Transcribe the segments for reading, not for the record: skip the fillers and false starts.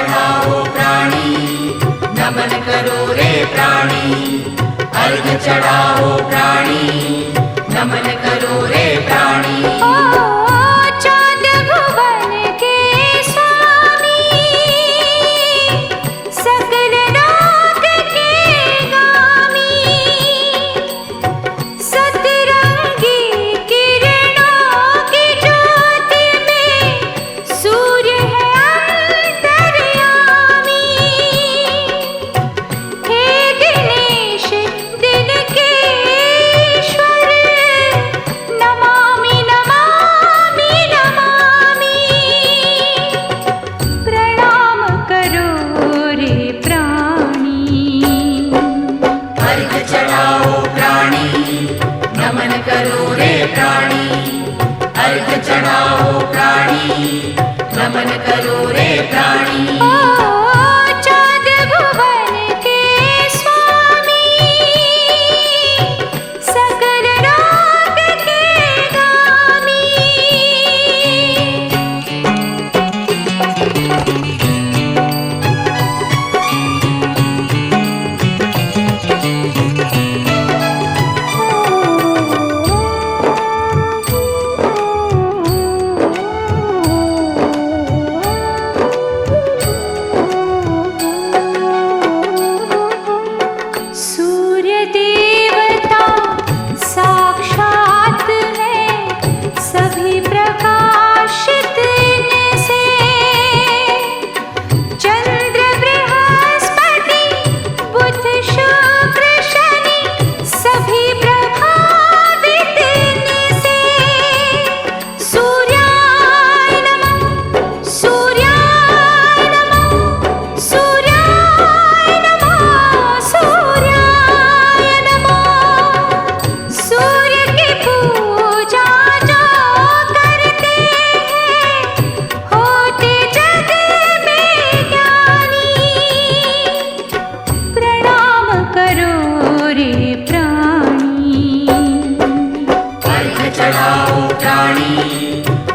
चढ़ाओ प्राणी, नमन करो रे प्राणी। अर्घ चढ़ाओ प्राणी, नमन करो रे प्राणी। अर्घ चढ़ाओ प्राणी, नमन करो रे प्राणी।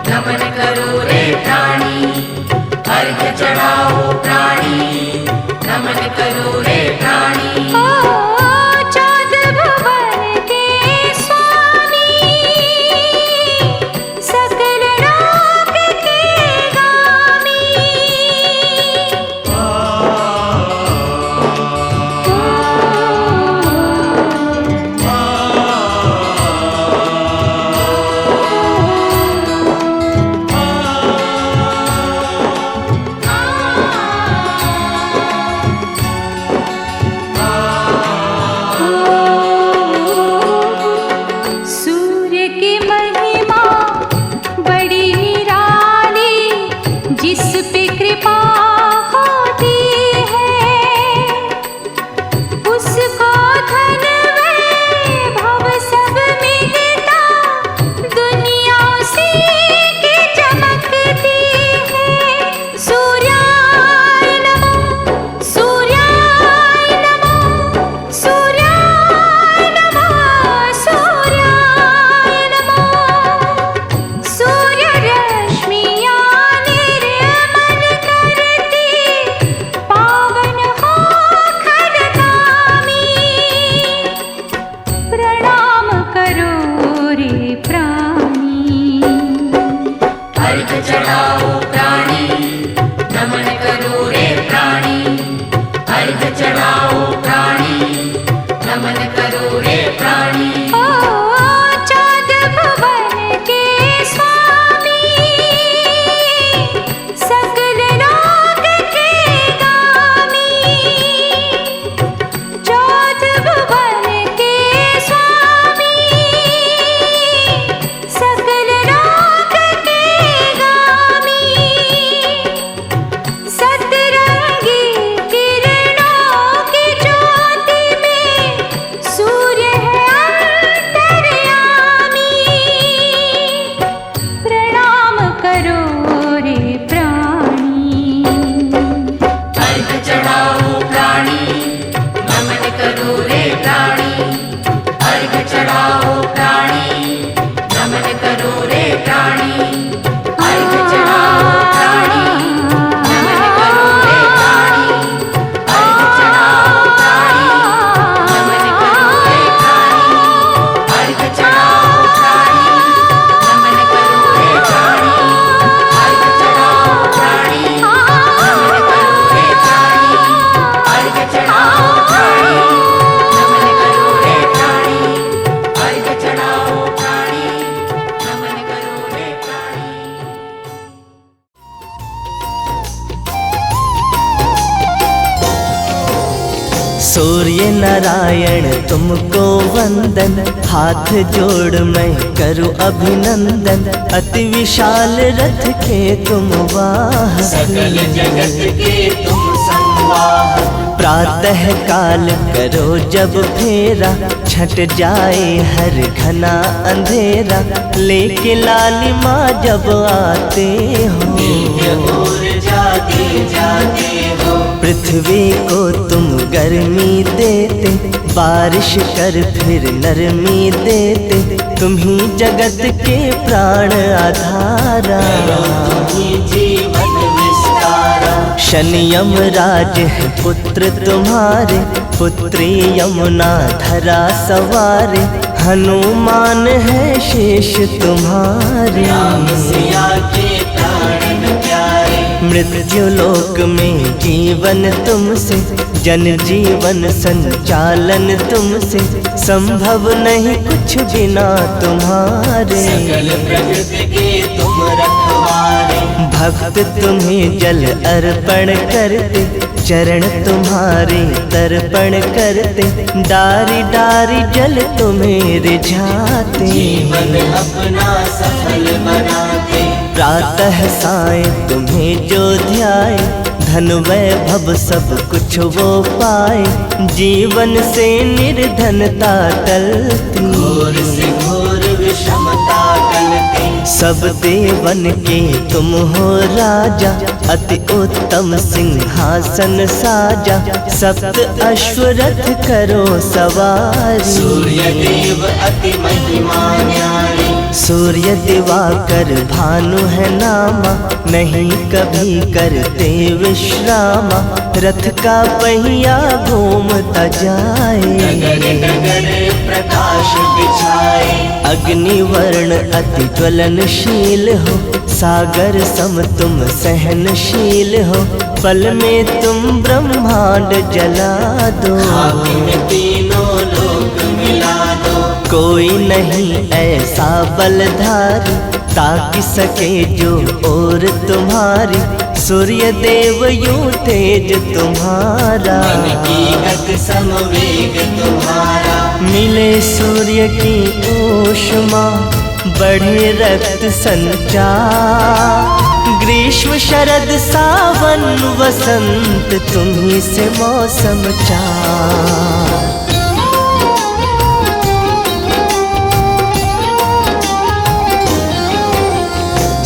नमन करो रे प्राणी, अर्घ चढ़ाओ प्राणी, नमन करो रे प्राणी। चढ़ाओ प्राणी, नमन करो रे प्राणी। अर्घ चढ़ाओ प्राणी, नमन करो रे प्राणी। सूर्य नारायण तुमको वंदन, हाथ जोड़ मैं करूं अभिनंदन। अति विशाल रथ के तुम वाहक, सकल जगत के तुम संवाहक। प्रातः काल करो जब फेरा, छट जाए हर घना अंधेरा। लेके लालिमा जब आते हो, दिव्य ऊर्जा दे जाते हो। पृथ्वी को तुम गर्मी देते, बारिश कर फिर नरमी देते। तुम ही जगत के प्राण आधारा, तुम्ही जीवन विस्तारा। शनि यमराज है पुत्र तुम्हारे, पुत्री यमुना धरा सवारे। हनुमान है शेष तुम्हारे, राम सिया के प्राण प्यारे। मृत्यु लोक में जीवन तुमसे, जन जीवन संचालन तुमसे। संभव नहीं कुछ बिना तुम्हारे, सकल प्रकृति के तुम रखवारे। भक्त तुम्हें जल अर्पण करते, चरण तुम्हारे तर्पण करते। डारी डारी जल तुम्हें रिझाते, जीवन अपना सफल बनाते। प्रातः साय तुम्हें जो ध्याए, धन वैभव सब कुछ वो पाए। जीवन से निर्धनता टलती, घोर से घोर विषमता टलती। सब देवन के तुम हो राजा, अति उत्तम सिंहासन साजा। सप्त अश्वरथ करो सवारी, सूर्य देव अति महिमा न्यारी। सूर्य दिवाकर भानु है नामा, नहीं कभी करते विश्रामा। रथ का पहिया घूमता जाए, डगर डगर प्रकाश बिछाए। अग्निवर्ण अति ज्वलनशील हो, सागर सम तुम सहनशील हो। पल में तुम ब्रह्मांड जला दो, खाक में तीनों लोक मिला दो। कोई नहीं ऐसा बलधारी, ताकि सके जो और तुम्हारी। सूर्य देव यूं तेज तुम्हारा, मन की गति समवेग तुम्हारा। मिले सूर्य की ऊष्मा, बढ़े रक्त संचार। ग्रीष्म शरद सावन वसंत, तुम्ही से मौसम चार।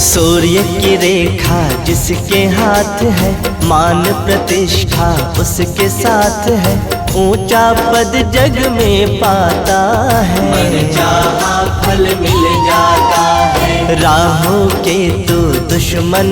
सूर्य की रेखा जिसके हाथ है, मान प्रतिष्ठा उसके साथ है। ऊंचा पद जग में पाता है, मन चाहा फल मिल जाता है। राहु के तू दुश्मन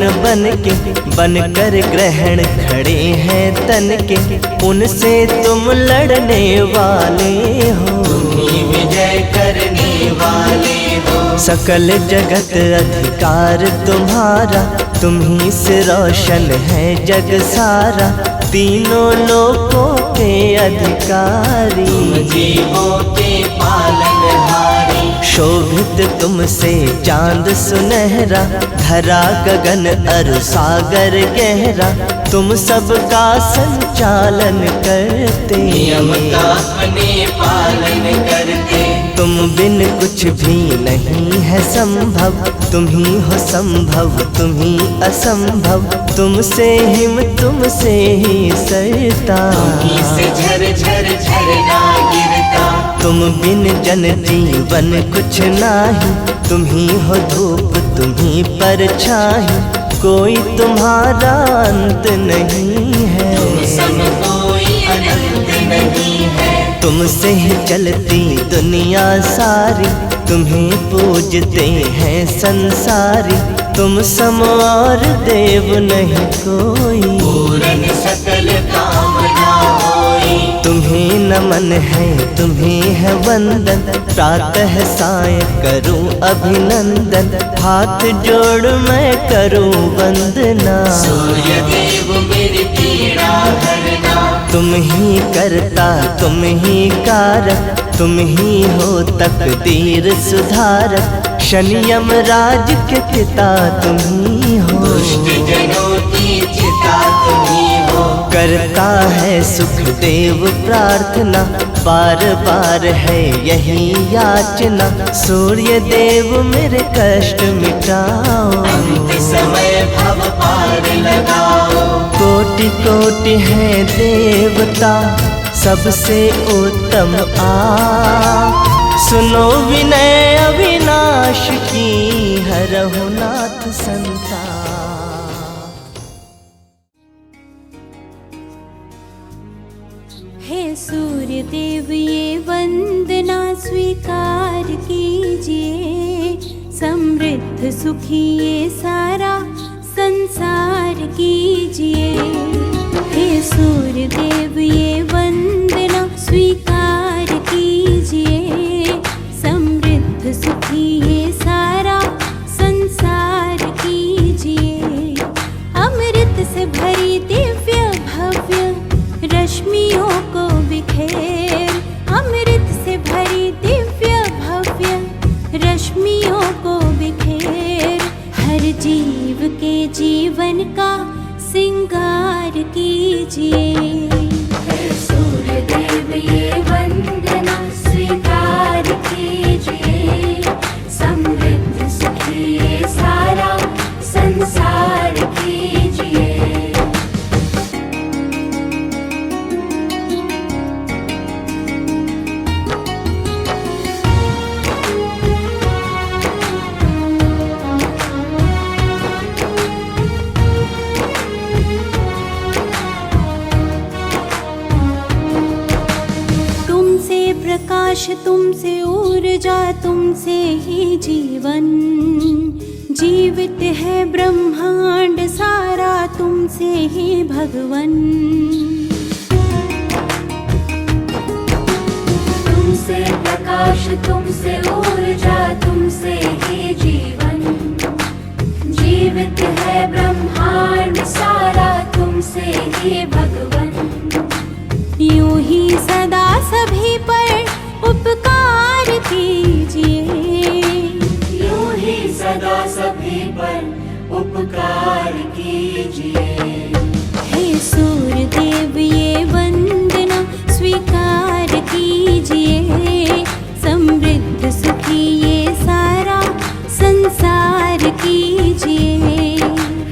बन कर ग्रहण खड़े हैं तन के। उनसे तुम लड़ने वाले हो, तुम्ही विजय करने वाले हो। सकल जगत अधिकार तुम्हारा, तुम ही से रोशन है जग सारा। तीनों लोकों के अधिकारी, जीवों के पालनहारी। शोभित तुमसे चांद सुनहरा, धरा गगन अर सागर गहरा। तुम सबका संचालन करते, नियम का अपने पालन करते। तुम बिन कुछ भी नहीं है संभव। तुम ही हो संभव, तुम ही असंभव। तुमसे हिम तुमसे ही सरता, तुम्ही से झर झर झरना गिरता। तुम बिन जन जीवन कुछ नाही। तुम ही हो धूप, तुम ही परछाई। कोई तुम्हारा अंत नहीं है, तुम सम कोई अनंत नहीं है। तुमसे ही चलती दुनिया सारी। तुम्हें पूजते हैं संसारी। तुम सम और देव नहीं कोई, पूरन सकल कामना होई। तुम्हें नमन है, तुम्हें है वंदन। प्रातः साय करूं अभिनंदन, हाथ जोड़ मैं करूं वंदना। सूर्य देव मेरी पीड़ा हरना। तुम ही करता, तुम ही कारक, तुम ही हो तकदीर सुधारक। शनि यमराज के पिता तुम ही हो, दुष्ट जनों की चिता तुम ही हो। करता है सुखदेव प्रार्थना, बार बार है यही याचना, सूर्य देव मेरे कष्ट मिटाओ, अंत समय भव पार लगाओ। कोटि कोटि है देवता, सबसे उत्तम आप, सुनो विनय अविनाश की, हरहु नाथ संताप। हे सूर्य देव ये वंदना स्वीकार कीजिए, समृद्ध सुखी ये सारा संसार कीजिए। हे सूर्य देव ये वंदना स्वीकार कीजिए, समृद्ध सुखी ये सारा संसार कीजिए। अमृत से भरी दिव्य भव्य रश्मियों को बिखेर, अमृत से भरी दिव्य भव्य रश्मियों को बिखेर, हर जीव के जीवन का सिंगार कीजिए। हे सूर्य देव ये वंदना स्वीकार कीजिए, समृद्ध सुखी ये सारा संसार कीजिए। प्रकाश तुमसे ऊर्जा, तुमसे ही जीवन, जीवित है ब्रह्मांड सारा, तुमसे ही भगवन। तुमसे प्रकाश, तुमसे ऊर्जा, तुमसे ही जीवन, जीवित है ब्रह्मांड सारा, तुमसे ही भगवन। यूं ही सदा सभी पर उपकार कीजिए, यूं ही सदा सभी पर उपकार कीजिए। हे सूर्य देव ये वंदना स्वीकार कीजिए, समृद्ध सुखी ये सारा संसार कीजिए।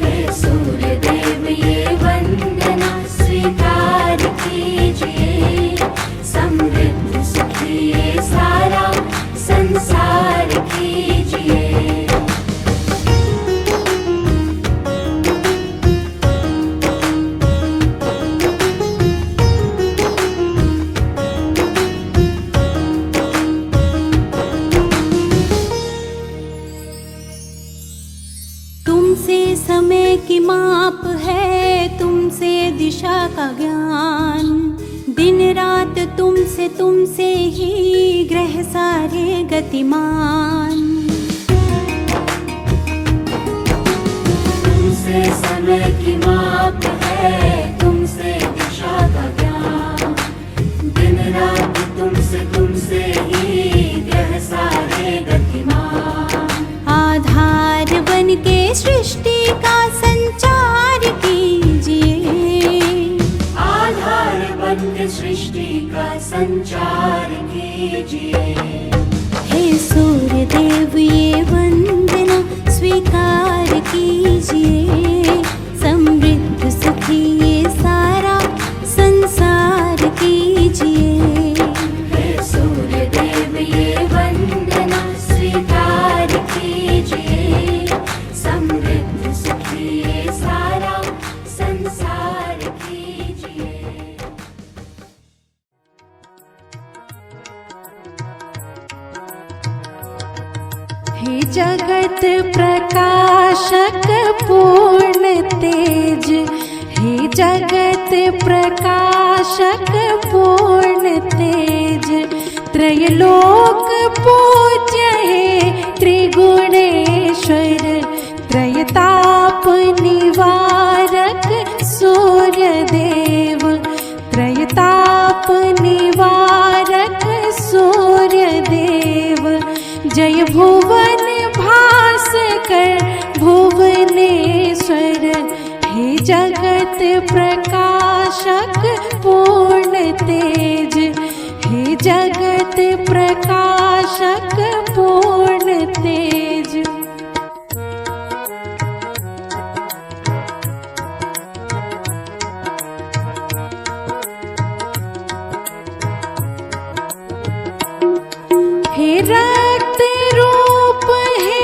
हे सूर्य देव ये वंदना स्वीकार कीजिए, समृद्ध सुखी ये सारा संसार कीजिए। तुमसे समय की माप है, तुमसे दिशा का ज्ञान, दिन रात तुमसे, तुमसे ही ग्रह सारे गतिमान। तुमसे समय की माप है, तुमसे दिशा का ज्ञान, दिन रात तुमसे, तुमसे ही ग्रह सारे गतिमान। आधार बन के सृष्टि का संचार कीजिए, आधार बन के सृष्टि का संचार कीजिए। हे सूर्य देव ये वंदना स्वीकार कीजिए, समृद्ध सुखी ये सारा संसार कीजिए। हे सूर्य देव ये वंदना स्वीकार कीजिए, समृद्ध सुखी ये सारा संसार कीजिए। हे जगत प्रकाशक पूर्ण तेज, हे जगत प्रकाशक पूर्ण तेज, त्रैलोक पूज्य हे त्रिगुणेश्वर, त्रयताप निवारक सूर्य देव, त्रयताप निवारक सूर्य देव। जय भुवन भास्कर भुवनेश्वर, हे जगत प्रकाश प्रकाशक पूर्ण तेज, हे जगत प्रकाशक पूर्ण तेज। हे रक्त रूप, हे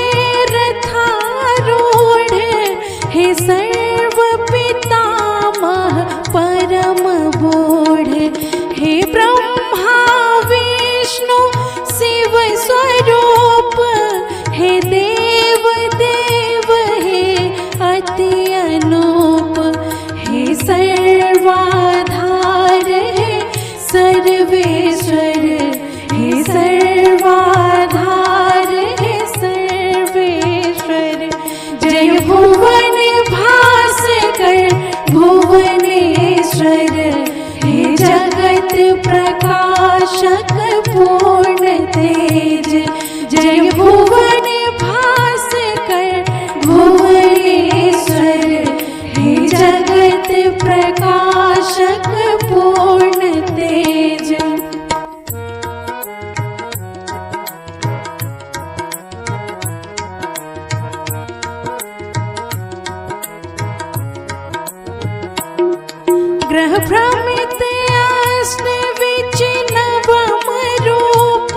रथारूढ़, हे सर्व पितामह परम बोध, हे ब्रह्मा विष्णु शिव स्वरूप, हे देव देव, हे अति अनूप, हे सर्वाधार, हे सर्वेश्वर, हे सर्वाधार, हे सर्वेश्वर। जय भुवन भास्कर भुवनेश्वर, हे जगत प्रकाशक पूर्ण तेज। जय भुवन भास्कर भुवनेश्वर, हे जगत प्रकाशक पूर्ण तेज। ग्रह भ्रमित अष्ट विच नवम रूप,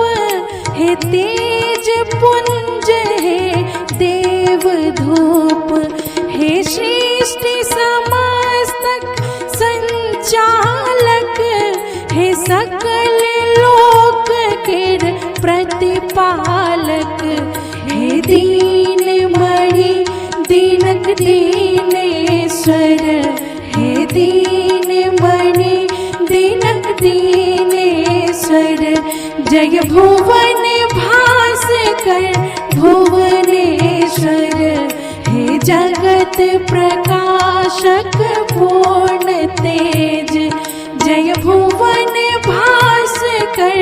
हे तेज पुंज, हे देव धूप, हे सृष्टि समस्तक संचालक, हे सकल लोक के प्रतिपालक, हे दीन मणि दीनक दीनेश्वर, हे दीन मणि दीनक दीनेश्वर। जय भुवन भास्कर भुवनेश्वर, हे जगत प्रकाशक पूर्ण तेज। जय भुवन भास्कर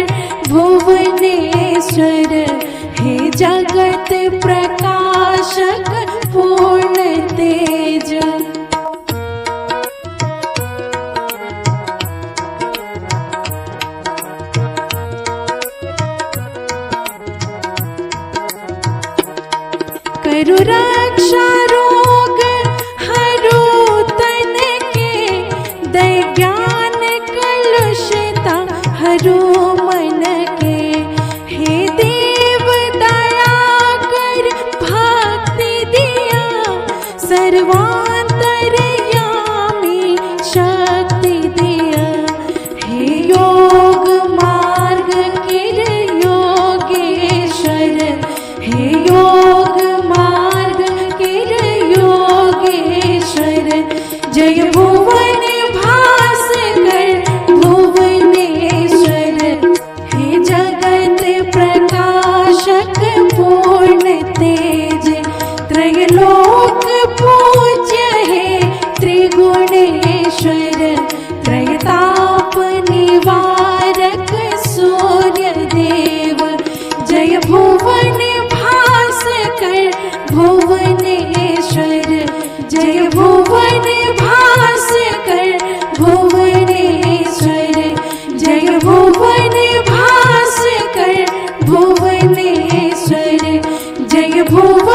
भुवनेश्वर, हे जगत प्रकाशक पूर्ण तेज। करु रक्षा रोग हरु तन के, दय ज्ञान कलुषता हरु मन के, हे देव दया कर भक्ति दिया, सर्वांतरयामी शक्ति दिया, हे योग मार्ग किर योगेश्वर, हे योग मार्ग किर योगेश्वर। जय भुवन भास्कर भुवनेश्वर, हे जगत प्रकाशक पूर्ण तेज। त्रैलोक पूज्य, हे त्रिगुणेश्वर, त्रैताप निवारक सूर्य देव। जय भुवन भास्कर भुवनेश्वर, जय भुवन भास्कर भुवनेश्वर, जय भुवन भास्कर भुवनेश्वर, जय भुवन